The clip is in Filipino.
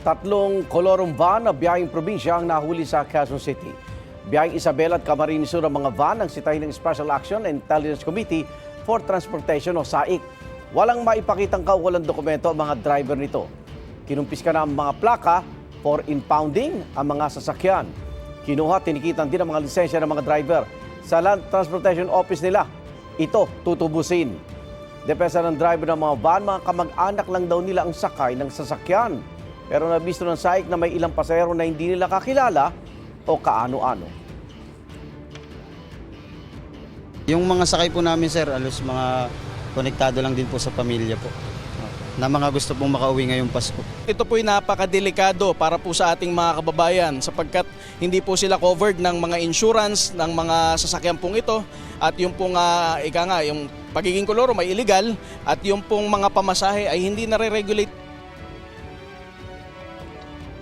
Tatlong kolorong van na biyaheng probinsya ang nahuli sa Quezon City. Biyaheng Isabela at Camarines Sur ang mga van ang sitahin ng Special Action and Intelligence Committee for Transportation o SAIC. Walang maipakitang kaukulang dokumento ang mga driver nito. Kinumpiska na ang mga plaka for impounding ang mga sasakyan. Kinuha, tinikitan din ang mga lisensya ng mga driver. Sa Land Transportation Office nila, ito tutubusin. Depensa ng driver ng mga van, mga kamag-anak lang daw nila ang sakay ng sasakyan. Pero nabisto ng SAIC na may ilang pasahero na hindi nila kakilala o kaano-ano. Yung mga sakay po namin, sir, alos mga konektado lang din po sa pamilya po. Na mga gusto pong makauwi ngayong Pasko. Ito po'y napakadelikado para po sa ating mga kababayan sapagkat hindi po sila covered ng mga insurance ng mga sasakyan pong ito at yung pong yung pagiging koloro may illegal at yung pong mga pamasahe ay hindi nare-regulate